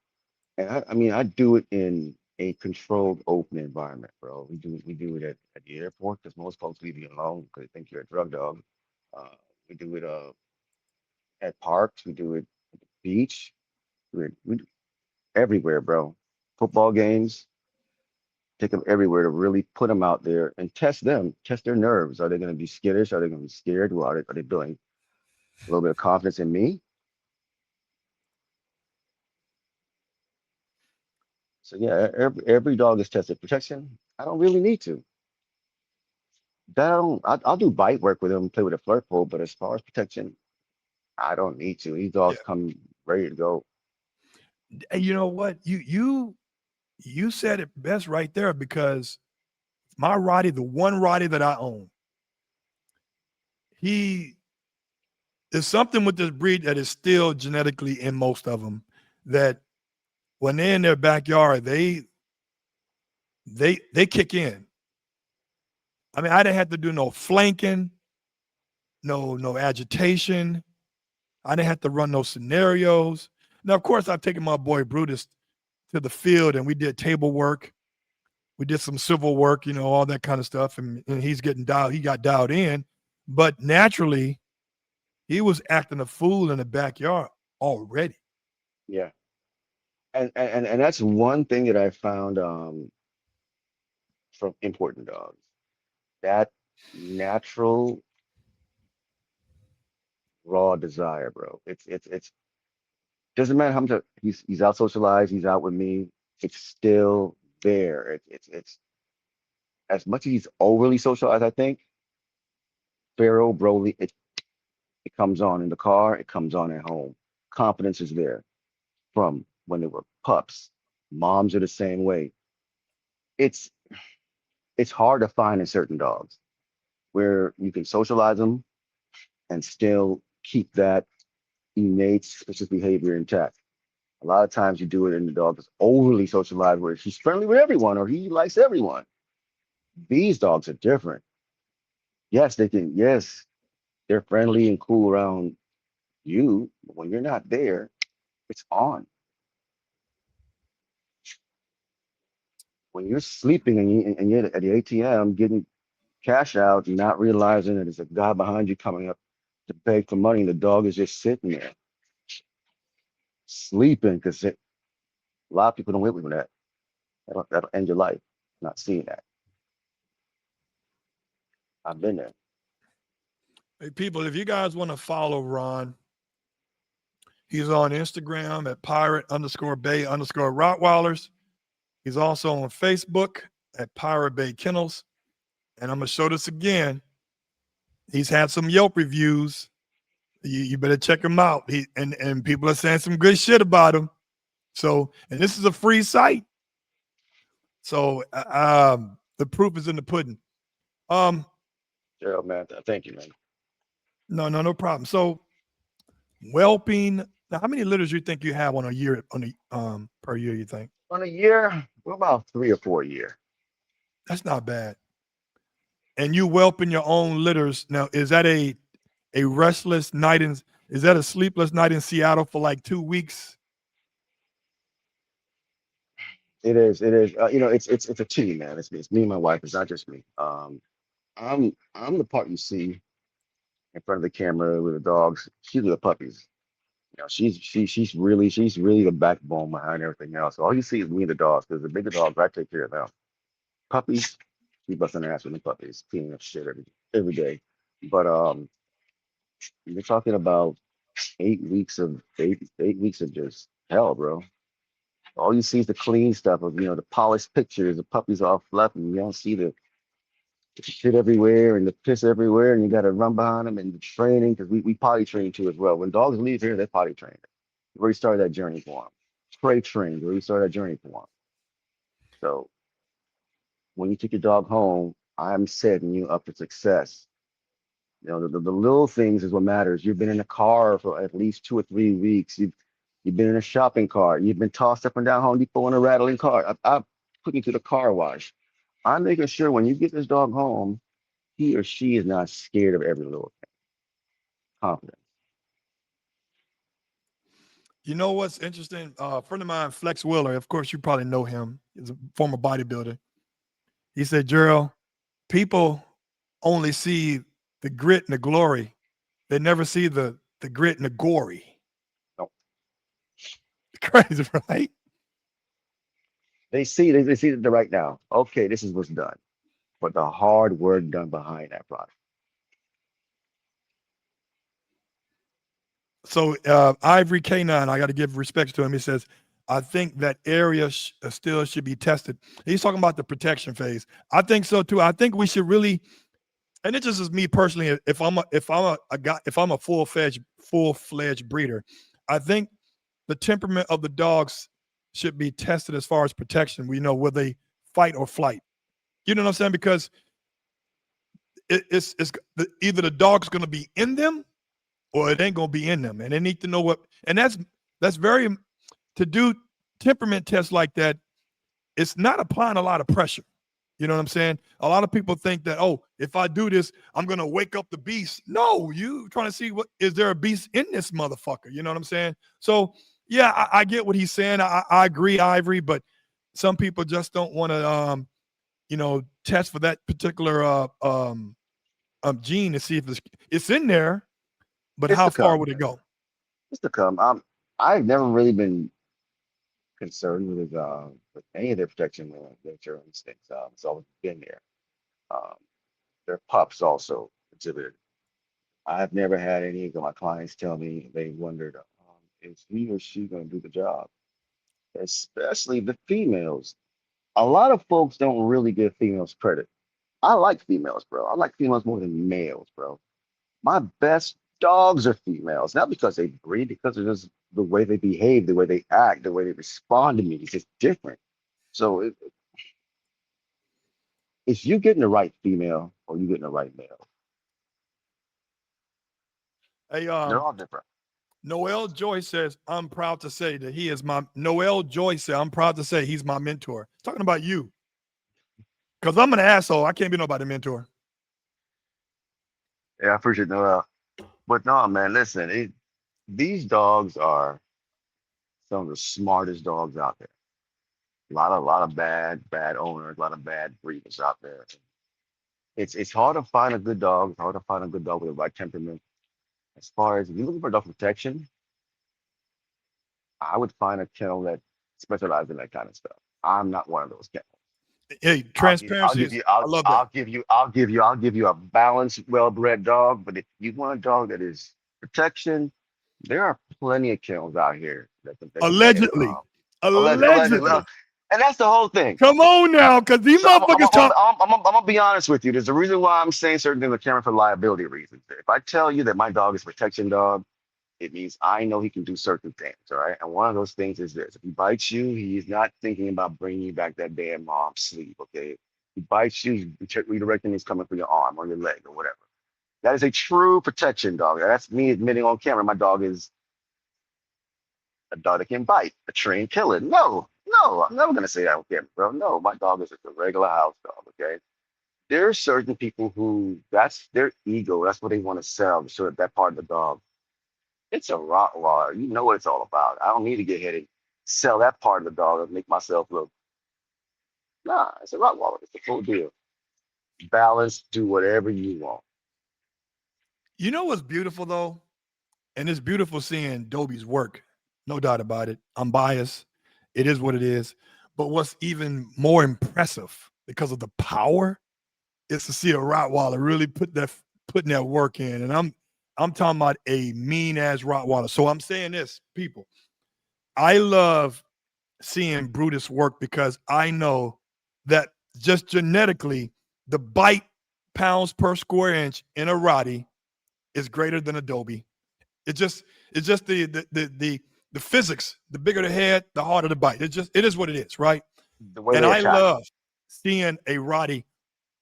And I mean, I do it in a controlled, open environment, bro. We do it at the airport because most folks leave you alone because they think you're a drug dog. Uh, we do it at parks. We do it at the beach. We do everywhere, bro. Football games. Take them everywhere to really put them out there and test them, test their nerves. Are they going to be skittish? Are they going to be scared? Well, are they building a little bit of confidence in me? So yeah, every dog is tested. Protection, I don't really need to. I'll do bite work with them, play with a flirt pole, but as far as protection, I don't need to. These
Yeah.
dogs come ready to go.
And you know what? You said it best right there because my Rottie, the one Rottie that I own, he there's something with this breed that is still genetically in most of them that when they're in their backyard, they kick in. I mean, I didn't have to do no flanking, no agitation. I didn't have to run no scenarios. Now, of course, I've taken my boy Brutus to the field and we did table work. We did some civil work, all that kind of stuff. And he got dialed in. But naturally, he was acting a fool in the backyard already.
Yeah, and that's one thing that I found from important dogs. That natural raw desire, bro. It's doesn't matter how much he's out socialized, he's out with me. It's still there. It's as much as he's overly socialized. I think Pharaoh, Broly, it comes on in the car. It comes on at home. Confidence is there from when they were pups. Moms are the same way. It's it's hard to find in certain dogs where you can socialize them and still keep that innate suspicious behavior intact. A lot of times you do it in the dog that's overly socialized where he's friendly with everyone or he likes everyone. These dogs are different. Yes, they're friendly and cool around you, but when you're not there, it's on. When you're sleeping and you're at the ATM getting cash out, you're not realizing that there's a guy behind you coming up to beg for money, and the dog is just sitting there sleeping because a lot of people don't wait with that. That'll end your life. Not seeing that. I've been there.
Hey, people, if you guys want to follow Ron, He's on Instagram at pirate_bay_Rottweilers. He's also on Facebook at Pirate Bay Kennels. And I'm going to show this again. He's had some Yelp reviews. You better check him out. And people are saying some good shit about him. So, and this is a free site. So the proof is in the pudding.
Gerald, man, thank you, man.
No problem. So whelping. Now, how many litters do you think you have on a year per year? You think
On a year, we're about 3 or 4 a year.
that's not bad. And you whelping your own litters. Now, is that a restless night in? Is that a sleepless night in Seattle for like 2 weeks?
It is. It is. It's a team, man. It's me and my wife. It's not just me. I'm the part you see in front of the camera with the dogs. She's with the puppies. She's really the backbone behind everything else. All you see is me and the dogs, because the bigger dogs, I take care of them. Puppies, she busting their ass with the puppies, cleaning up shit every day. But you're talking about 8 weeks of just hell, bro. All you see is the clean stuff of the polished pictures, the puppies all fluffy. You don't see the shit everywhere and the piss everywhere, and you got to run behind them, and the training, because we potty train too as well. When dogs leave here, they're potty trained. We already started that journey for them. Spray trained, we already started that journey for them. So when you take your dog home, I'm setting you up for success. The little things is what matters. You've been in a car for at least 2 or 3 weeks. You've been in a shopping cart. You've been tossed up and down Home Depot in a rattling cart. I put you to the car wash. I'm making sure when you get this dog home, he or she is not scared of every little thing. Confident.
You know what's interesting? A friend of mine, Flex Wheeler. Of course, you probably know him. He's a former bodybuilder. He said, Gerald, people only see the grit and the glory. They never see the grit and the gory.
No.
Crazy, right?
They see it right now. Okay, this is what's done. But the hard work done behind that product.
So Ivory K9, I got to give respect to him. He says, I think that area still should be tested. He's talking about the protection phase. I think so too. I think we should really, and it just is me personally. If I'm a full-fledged breeder, I think the temperament of the dogs should be tested as far as protection. We know will they fight or flight. You know what I'm saying? Because either the dog's going to be in them or it ain't gonna be in them, and they need to know what. And that's very to do temperament tests like that. It's not applying a lot of pressure. You know what I'm saying? A lot of people think that, oh, if I do this, I'm gonna wake up the beast. No, you trying to see what is there a beast in this motherfucker? You know what I'm saying? So yeah, I get what he's saying. I agree, Ivory, but some people just don't want to test for that particular gene to see if it's in there. But
It's
how
to
far
come.
would it go?
It's to come. I've never really been concerned with any of their protection nature instincts. It's always been there. Um, their pups also exhibited. I've never had any of my clients tell me they wondered, is he or she going to do the job? Especially the females. A lot of folks don't really give females credit. I like females, bro. I like females more than males, bro. My best dogs are females, not because they breed, because of just the way they behave, the way they act, the way they respond to me. It's just different. So if you getting the right female or you getting the right male,
Hey,
they're all different.
Noel Joy says, I'm proud to say that he is my Noel Joy said, I'm proud to say he's my mentor. Talking about you. Because I'm an asshole. I can't be nobody's mentor.
Yeah, I appreciate that. But no, man, listen, these dogs are some of the smartest dogs out there. A lot of bad owners, a lot of bad breeders out there. It's hard to find a good dog. It's hard to find a good dog with the right temperament. As far as if you're looking for dog protection, I would find a kennel that specializes in that kind of stuff. I'm not one of those kennels.
Hey,
I'll give, I'll
transparency
give
is,
you,
I
I'll,
love that.
I'll give you a balanced, well-bred dog. But if you want a dog that is protection, There are plenty of kennels out here that can take a
Allegedly.
allegedly,
Allegedly.
and that's the whole thing.
Come on now, because these
So
motherfuckers talk.
I'm gonna be honest with you. There's a reason why I'm saying certain things on camera for liability reasons. If I tell you that my dog is a protection dog, it means I know he can do certain things. All right, and one of those things is this: if he bites you, he's not thinking about bringing you back that damn mom's sleeve. Okay, he bites you, he's redirecting, he's coming for your arm or your leg or whatever. That is a true protection dog. That's me admitting on camera my dog is a dog that can bite, a trained killer. No, no, I'm never gonna say that on camera, bro. No, my dog is just a regular house dog. Okay. There are certain people who that's their ego. That's what they want to sell. So that part of the dog. It's a Rottweiler. You know what it's all about. I don't need to get headed, sell that part of the dog and make myself look. Nah, it's a Rottweiler. It's a full deal. Balance, do whatever you want.
You know what's beautiful though? And it's beautiful seeing Dobie's work. No doubt about it. I'm biased. It is what it is. But what's even more impressive because of the power is to see a Rottweiler really putting that work in. And I'm talking about a mean ass Rottweiler. So I'm saying this, people. I love seeing Brutus work because I know that just genetically, the bite pounds per square inch in a Rottie is greater than a Dobie. It's just the physics. The bigger the head, the harder the bite. It is what it is, right?
The way
And
they
I
attack.
love seeing a Rottie.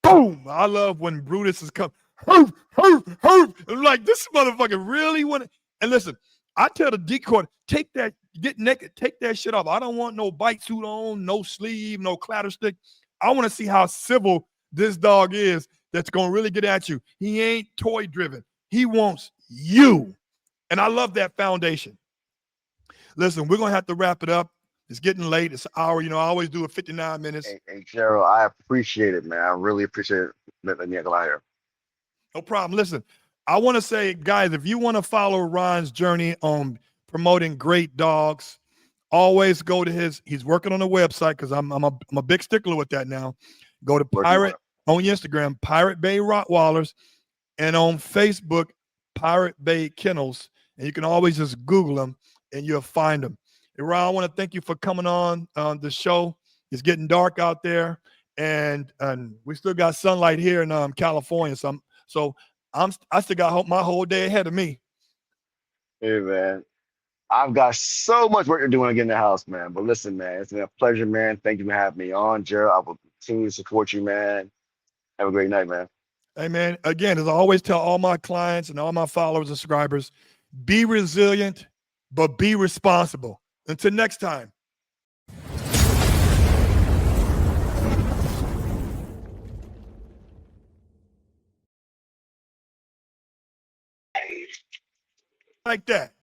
Boom! I love when Brutus is come. Hurf, hurf, hurf. I'm like, this motherfucker really want to. And listen, I tell the decoy, take that, get naked, take that shit off. I don't want no bite suit on, no sleeve, no clatter stick. I want to see how civil this dog is that's going to really get at you. He ain't toy driven. He wants you. And I love that foundation. Listen, we're going to have to wrap it up. It's getting late. It's an hour. I always do it 59 minutes.
Hey, Gerald, I appreciate it, man. I really appreciate it. Let me go out here.
No problem. Listen, I want to say, guys, if you want to follow Ron's journey on promoting great dogs, always go to he's working on a website because I'm a big stickler with that now. Go to Pirate on Instagram, Pirate Bay Rottweilers, and on Facebook, Pirate Bay Kennels. And you can always just Google them and you'll find them. And Ron, I want to thank you for coming on the show. It's getting dark out there, and we still got sunlight here in California. So I still got my whole day ahead of me.
Hey, man. I've got so much work to do when I get in the house, man. But listen, man, it's been a pleasure, man. Thank you for having me on, Gerald. I will continue to support you, man. Have a great night, man.
Hey, man, again, as I always tell all my clients and all my followers and subscribers, be resilient, but be responsible. Until next time. Like that.